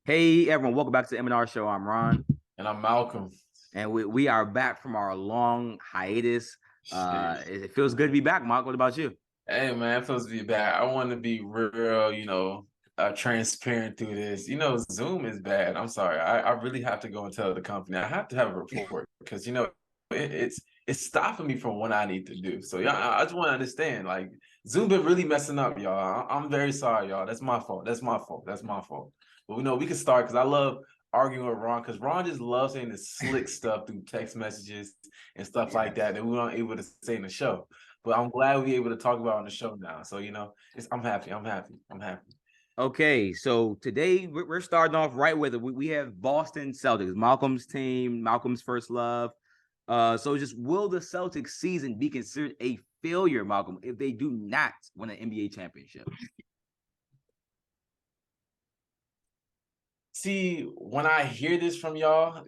Hey everyone, welcome back to the M&R Show. I'm Ron, And I'm Malcolm. and we are back from our long hiatus. Shit. It feels good to be back, Mark. What about you? Hey man, it feels to be back. I want to be real, transparent through this. Zoom is bad. I'm sorry. I really have to go and tell the company. I have to have a report because it's stopping me from what I need to do. So yeah, I just want to understand. Like Zoom been really messing up, y'all. I'm very sorry, y'all. That's my fault. That's my fault. That's my fault. But we know we can start because I love arguing with Ron because Ron just loves saying the slick stuff through text messages and stuff like that we weren't able to say in the show. But I'm glad we're able to talk about it on the show now. So, I'm happy. I'm happy. I'm happy. Okay, so today we're starting off right with it. We have Boston Celtics, Malcolm's team, Malcolm's first love. So just will the Celtics season be considered a failure, Malcolm, if they do not win an NBA championship? See, when I hear this from y'all,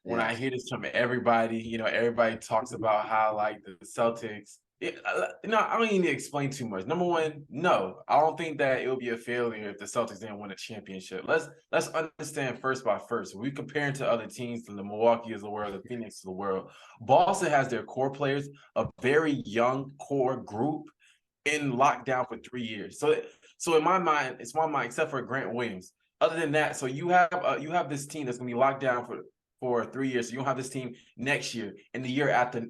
when I Yes. hear this from everybody, everybody talks about how like the Celtics, I don't even need to explain too much. Number one, no, I don't think that it would be a failure if the Celtics didn't win a championship. Let's understand first by first. We comparing to other teams, to the Milwaukee of the world, the Phoenix of the world. Boston has their core players, a very young core group in lockdown for 3 years. So in my mind, except for Grant Williams. Other than that, so you have this team that's gonna be locked down for 3 years. So you don't have this team next year and the year after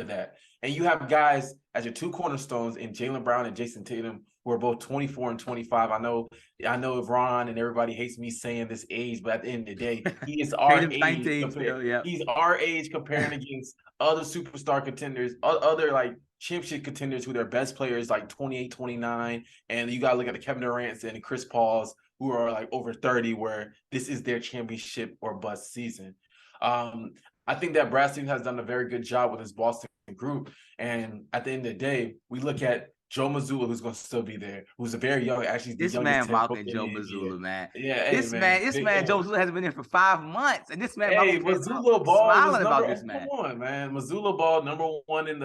that. And you have guys as your two cornerstones in Jaylen Brown and Jason Tatum, who are both 24 and 25. I know Ron and everybody hates me saying this age, but at the end of the day, he is our Tatum's age. 19 still, yeah. He's our age comparing against other superstar contenders, other like championship contenders who their best players like 28, 29. And you got to look at the Kevin Durant's and Chris Paul's who are like over 30, where this is their championship or bust season. I think that Brad Stevens has done a very good job with his Boston group. And at the end of the day, we look at Joe Mazzulla, who's going to still be there, who's a very young, actually the This youngest man head coach mocking in Joe the NBA. Mazzulla, man. Yeah, hey This man, man, this man, Joe Mazzulla hasn't been there for 5 months, and this man hey, Malcolm came out Mazzulla Ball was smiling number. about this Come man. on, man. Mazzulla Ball number one in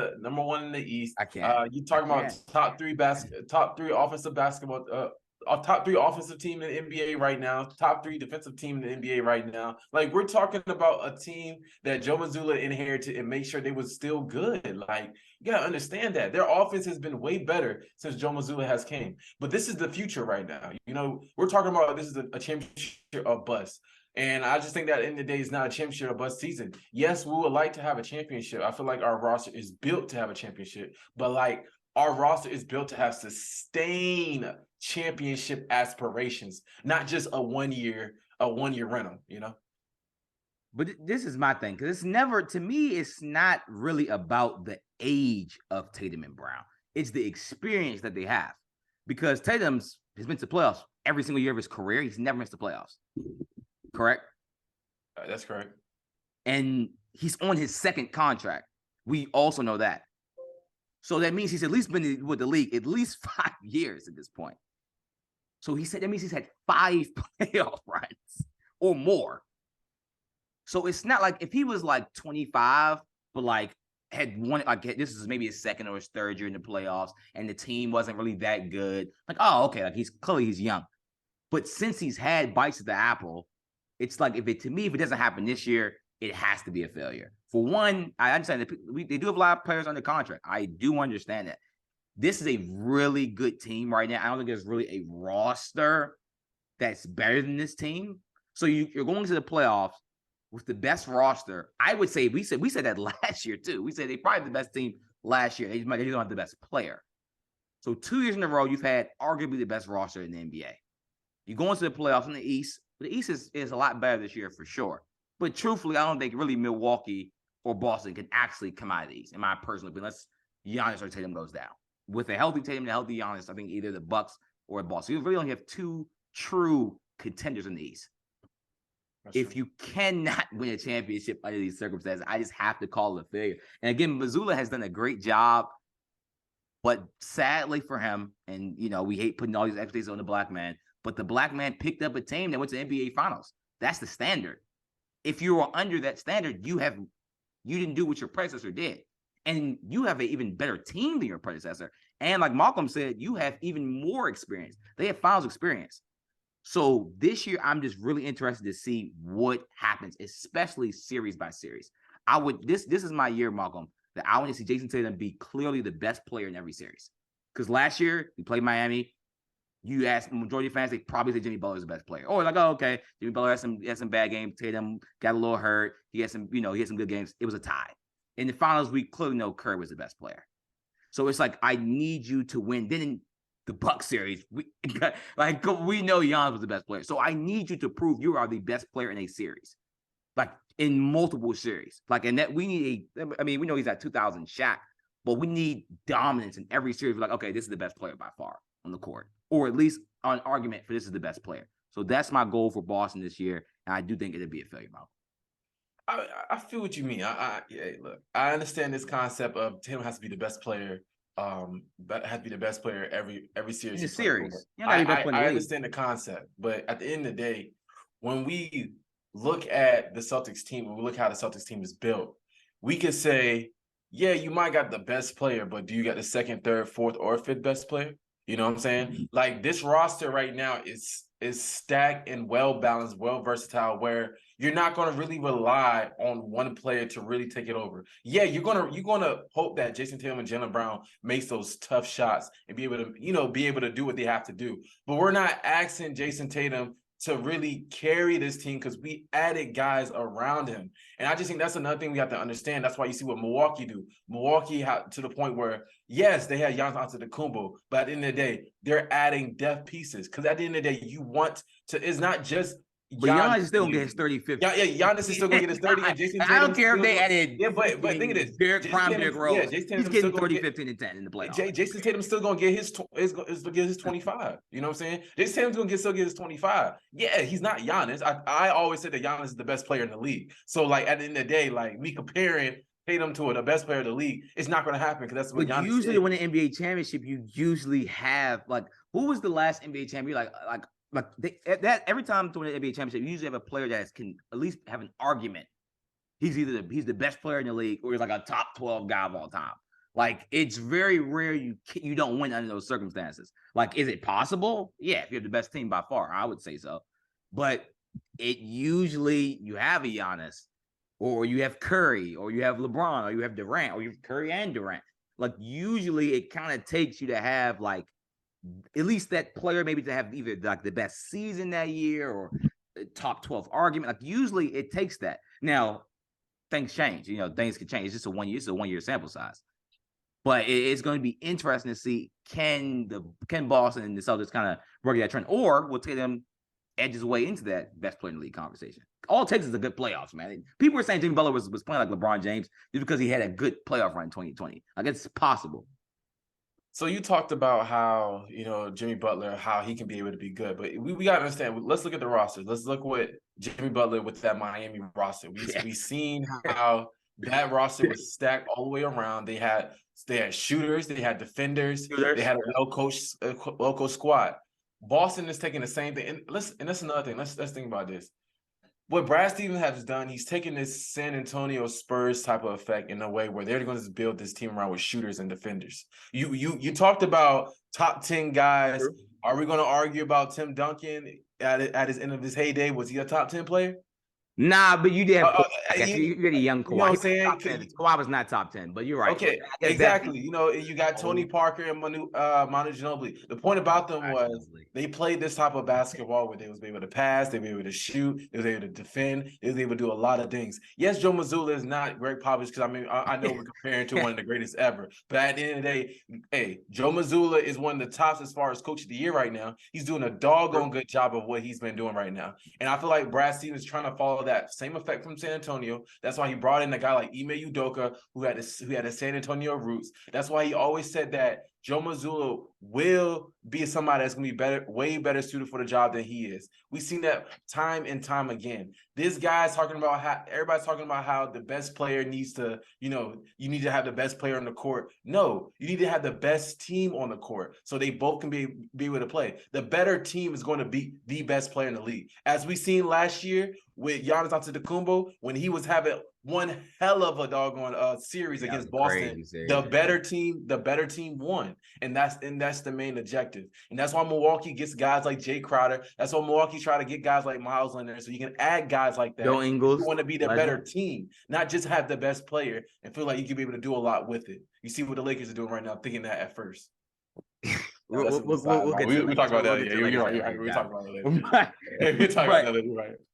the East. I can't. You I talking about can't. top three offensive basketball. Top three offensive team in the NBA right now. Top three defensive team in the NBA right now. Like we're talking about a team that Joe Mazzulla inherited and made sure they was still good. Like you gotta understand that their offense has been way better since Joe Mazzulla has came. But this is the future right now. We're talking about this is a championship of bust. And I just think that in the day, it's not a championship or bust season. Yes, we would like to have a championship. I feel like our roster is built to have a championship, but like our roster is built to have sustained championship aspirations, not just a one year rental. But this is my thing, because to me, it's not really about the age of Tatum and Brown. It's the experience that they have. Because Tatum's has been to playoffs every single year of his career. He's never missed the playoffs. Correct? That's correct. And he's on his second contract. We also know that. So that means he's at least been with the league at least 5 years at this point. So he said that means he's had 5 playoff runs or more. So it's not like if he was like 25, but like had one, like this is maybe his second or his third year in the playoffs, and the team wasn't really that good. Like, oh, okay, like he's young. But since he's had bites of the apple, it's like if it doesn't happen this year, it has to be a failure. For one, I understand that they do have a lot of players under contract. I do understand that. This is a really good team right now. I don't think there's really a roster that's better than this team. So you're going to the playoffs with the best roster. I would say we said that last year too. We said they probably the best team last year. They don't have the best player. So 2 years in a row, you've had arguably the best roster in the NBA. You go into the playoffs in the East. The East is a lot better this year for sure. But truthfully, I don't think really Milwaukee or Boston can actually come out of the East, in my personal opinion, unless Giannis or Tatum goes down. With a healthy Tatum and a healthy Giannis, I think either the Bucks or Boston. You really only have 2 true contenders in the East. If you cannot win a championship under these circumstances, I just have to call it a failure. And again, Mazzulla has done a great job, but sadly for him, and we hate putting all these expectations on the black man, but the black man picked up a team that went to the NBA Finals. That's the standard. If you are under that standard, you didn't do what your predecessor did. And you have an even better team than your predecessor. And like Malcolm said, you have even more experience. They have finals experience. So this year, I'm just really interested to see what happens, especially series by series. This is my year, Malcolm, that I want to see Jason Tatum be clearly the best player in every series. Because last year we played Miami. You ask the majority of fans, they probably say Jimmy Butler is the best player. Or like, oh, okay, Jimmy Butler had some bad games. Tatum got a little hurt. He had some good games. It was a tie. In the finals, we clearly know Curry was the best player. So it's like, I need you to win. Then in the Bucks series, we know Giannis was the best player. So I need you to prove you are the best player in a series, like in multiple series. Like, and that we need we know he's at 2000 Shaq, but we need dominance in every series. We're like, okay, this is the best player by far on the court, or at least an argument for this is the best player. So that's my goal for Boston this year, and I do think it'll be a failure, Mal. I feel what you mean. Look, I understand this concept of Tatum has to be the best player. But has to be the best player every series. In the series, I understand the concept, but at the end of the day, when we look at the Celtics team, when we look how the Celtics team is built, we could say, yeah, you might got the best player, but do you got the second, third, fourth, or fifth best player? You know what I'm saying? Like, this roster right now is stacked and well balanced, well versatile, where you're not going to really rely on one player to really take it over. Yeah, you're gonna hope that Jason Tatum and Jaylen Brown makes those tough shots and be able to do what they have to do. But we're not asking Jason Tatum to really carry this team because we added guys around him. And I just think that's another thing we have to understand. That's why you see what Milwaukee do. Milwaukee to the point where, yes, they had Giannis Antetokounmpo, but at the end of the day, they're adding depth pieces. Because at the end of the day, it's not just but Giannis is still gonna get his 30, 50. Yeah, Giannis is still gonna get his 30. And Jason Tatum, I don't care if they added. Yeah, but think of this. Derrick Rose. Yeah, he's getting 30, 15, and 10 in the playoffs. Jason Tatum's still gonna get his 25. You know what I'm saying? Jason Tatum's gonna still get his 25. Yeah, he's not Giannis. I always said that Giannis is the best player in the league. So, like, at the end of the day, like, me comparing Tatum to the best player of the league, it's not going to happen because that's what Giannis usually did. When an NBA championship, you usually have, like, who was the last NBA champion? Every time to win an NBA championship, you usually have a player that can at least have an argument. He's the best player in the league, or he's like a top 12 guy of all time. Like, it's very rare you don't win under those circumstances. Like, is it possible? Yeah, if you have the best team by far, I would say so. But it usually, you have a Giannis, or you have Curry, or you have LeBron, or you have Durant, or you have Curry and Durant. Like, usually it kind of takes you to have, like, at least that player maybe to have either like the best season that year or top 12 argument. Like, usually it takes that. Now, things change. Things can change. It's just a 1 year. It's a 1 year sample size. But it's going to be interesting to see can Boston and the Celtics kind of work that trend, or will Tatum edge his way into that best player in the league conversation. All it takes is a good playoffs, man. People were saying Jimmy Butler was playing like LeBron James just because he had a good playoff run in 2020. Like, it's possible. So you talked about how, Jimmy Butler, how he can be able to be good, but we got to understand, let's look at the roster. Let's look what Jimmy Butler with that Miami roster. We seen how that roster was stacked all the way around. They had shooters, they had defenders, they had a well-coached squad. Boston is taking the same thing. And that's another thing. Let's think about this. What Brad Stevens has done, he's taken this San Antonio Spurs type of effect in a way where they're going to build this team around with shooters and defenders. You talked about top 10 guys. Sure. Are we going to argue about Tim Duncan at his end of his heyday? Was he a top 10 player? Nah, but you did have you had a young Kawhi. You know what I'm saying? Kawhi was not top 10, but you're right. Okay, exactly. You got Tony Parker and Manu Ginobili. The point about them was they played this type of basketball where they was able to pass, they were able to shoot, they was able to defend, they was able to do a lot of things. Yes, Joe Mazzulla is not Greg Popovich because I know we're comparing to one of the greatest ever, but at the end of the day, hey, Joe Mazzulla is one of the tops as far as coach of the year right now. He's doing a doggone good job of what he's been doing right now, and I feel like Brad Stevens is trying to follow that same effect from San Antonio. That's why he brought in a guy like Ime Udoka, who had a San Antonio roots. That's why he always said that Joe Mazzulla will be somebody that's going to be way better suited for the job than he is. We've seen that time and time again. This guy's talking about how everybody's talking about how the best player needs to, you need to have the best player on the court. No, you need to have the best team on the court so they both can be able to play. The better team is going to be the best player in the league. As we seen last year with Giannis Antetokounmpo, when he was having one hell of a doggone series That was against a Boston. crazy series, The yeah. better team won. And that's the main objective. And that's why Milwaukee gets guys like Jay Crowder. That's why Milwaukee try to get guys like Miles Leonard. So you can add guys like Joe that. You Ingles, want to be the better legend. team, not just have the best player and feel like you can be able to do a lot with it. You see what the Lakers are doing right now, thinking that at first. No, We'll, that's we'll, a little we'll, we'll sidebar. get to the We talk Lakers. about We'll that. get Yeah, to the Lakers you're right. at a You're right. later We talk time. about it later. We talk about But that later.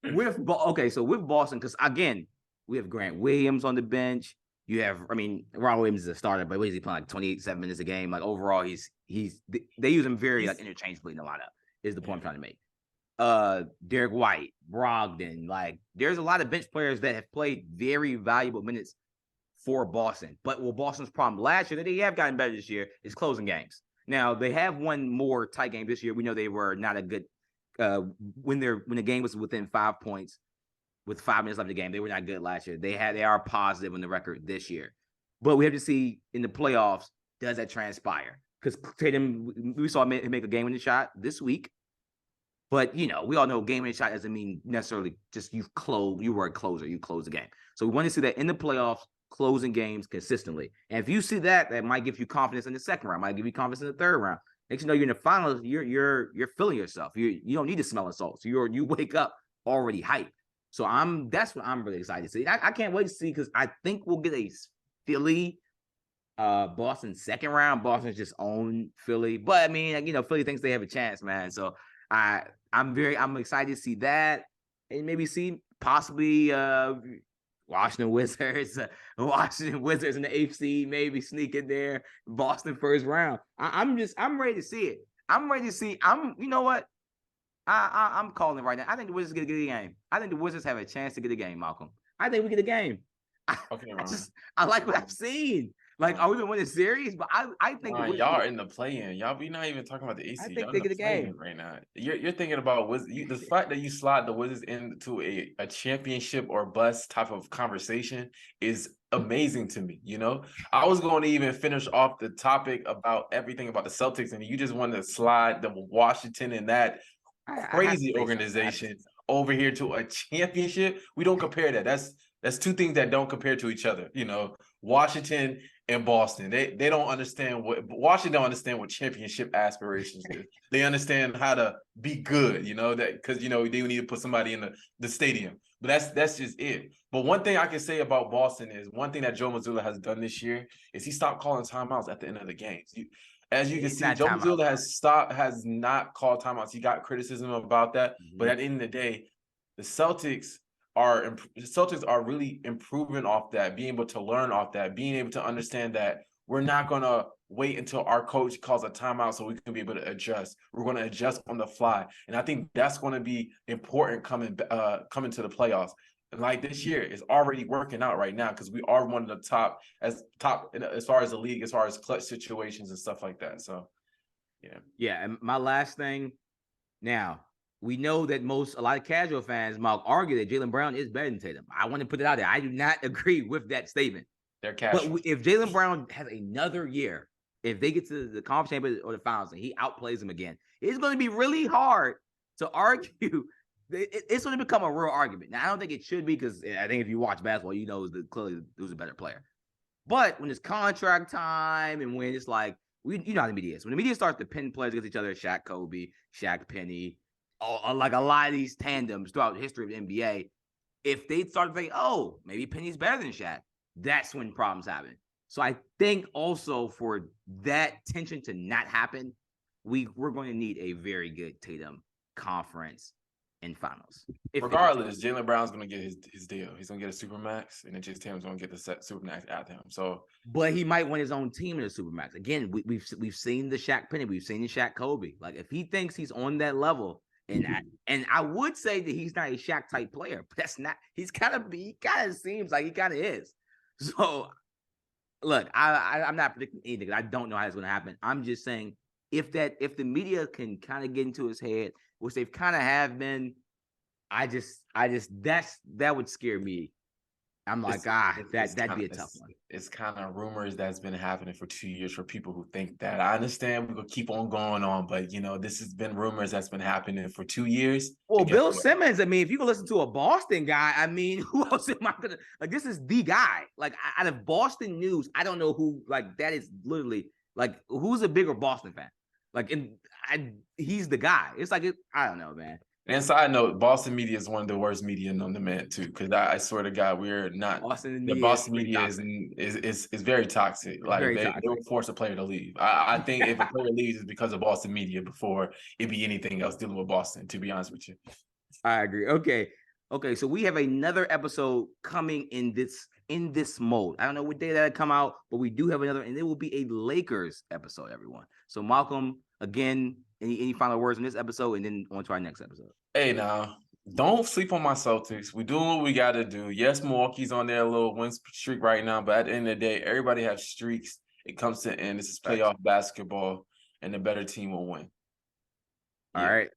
You're right. okay, so with Boston, because again, we have Grant Williams on the bench. You have, I mean, Ron Williams is a starter, but what is he playing like 27 minutes a game? Like overall, they use him very like interchangeably in the lineup, is the point I'm trying to make. Derek White, Brogdon, like there's a lot of bench players that have played very valuable minutes for Boston. But Boston's problem last year that they have gotten better this year is closing games. Now they have won more tight games this year. We know they were not a good when the game was within 5 points with 5 minutes left in the game. They were not good last year. They are positive on the record this year. But we have to see in the playoffs, does that transpire? Because Tatum, we saw him make a game-winning shot this week. But we all know game-winning shot doesn't mean necessarily just you were a closer, you close the game. So we want to see that in the playoffs, closing games consistently. And if you see that, that might give you confidence in the second round, might give you confidence in the third round. Next, you're in the finals, you're feeling yourself. You don't need to smell salts. You wake up already hyped. So that's what I'm really excited to see. I can't wait to see because I think we'll get a Philly, Boston second round. Boston's just own Philly, but I mean, Philly thinks they have a chance, man. So I'm excited to see that and maybe see possibly Washington Wizards in the AFC maybe sneak in there. Boston first round. I'm ready to see it. I'm ready to see. You know what? I'm calling it right now. I think the Wizards get a game. I think the Wizards have a chance to get a game, Malcolm. I think we get a game. Okay, I like what I've seen. Like, are we gonna win the series? But I think the Wizards y'all are in the play-in. Y'all, we not even talking about the AC. I Y'all think in they the get a play-in game. right now. You're thinking about the fact that you slide the Wizards into a championship or bust type of conversation is amazing to me. I was going to even finish off the topic about everything about the Celtics, and you just wanted to slide the Washington and that crazy organization over here to a championship. We don't compare that. That's two things that don't compare to each other. Washington and Boston. They don't understand Washington don't understand what championship aspirations is. They understand how to be good, that because they need to put somebody in the stadium. But that's just it. But one thing I can say about Boston is one thing that Joe Mazzulla has done this year is he stopped calling timeouts at the end of the games. As you can see, Joe Mazzulla has not called timeouts. He got criticism about that, but at the end of the day, the Celtics are really improving off that, being able to learn off that, being able to understand that we're not gonna wait until our coach calls a timeout so we can be able to adjust. We're going to adjust on the fly, and I think that's going to be important coming to the playoffs. And like this year, it's already working out right now because we are one of the top as far as the league, as far as clutch situations and stuff like that. So, yeah. Yeah, and my last thing now. We know that a lot of casual fans might argue that Jaylen Brown is better than Tatum. I want to put it out there. I do not agree with that statement. They're casual. But if Jaylen Brown has another year, if they get to the conference championship or the finals and he outplays them again, it's going to be really hard to argue. It's going to become a real argument. Now, I don't think it should be because I think if you watch basketball, clearly who's a better player. But when it's contract time and when it's like, how the media is. When the media starts to pin players against each other, Shaq Kobe, Shaq Penny, like a lot of these tandems throughout the history of the NBA, if they start to think, oh, maybe Penny's better than Shaq, that's when problems happen. So I think also for that tension to not happen, we're going to need a very good Tatum conference and finals. Regardless, Jaylen Brown's going to get his deal. He's going to get a supermax, and then Jason Tatum's going to get the supermax after him. So, but he might win his own team in a supermax. Again, we've seen the Shaq Penny, we've seen the Shaq Kobe. Like if he thinks he's on that level. And I would say that he's not a Shaq type player, but that's not. He kind of seems like he kind of is. So, look, I'm not predicting anything. I don't know how it's going to happen. I'm just saying if the media can kind of get into his head, which they've kind of have been, that would scare me I'm like, that'd be a tough one. It's kind of rumors that's been happening for 2 years for people who think that. I understand we're gonna keep on going on, but this has been rumors that's been happening for 2 years. Well, And guess Bill what? Simmons, I mean, if you can listen to a Boston guy, I mean, who else am I gonna like? This is the guy. Like out of Boston news, I don't know who like that is literally like who's a bigger Boston fan? Like, he's the guy. It's like I don't know, man. And side note, Boston media is one of the worst media known to man too. Because I swear to God, we're not. Boston The media Boston is media is very toxic. Like very they toxic. will force a player to leave. I think if a player leaves, it's because of Boston media before it be anything else dealing with Boston. To be honest with you, I agree. Okay. So we have another episode coming in this mode. I don't know what day that'll come out, but we do have another, and it will be a Lakers episode, everyone. So Malcolm, again, any final words on this episode, and then on to our next episode. hey, now don't sleep on my Celtics. We're doing what we got to do. Yes, Milwaukee's on their little win streak right now, but at the end of the day, everybody has streaks. It comes to an end. This is playoff basketball, and the better team will win. All right.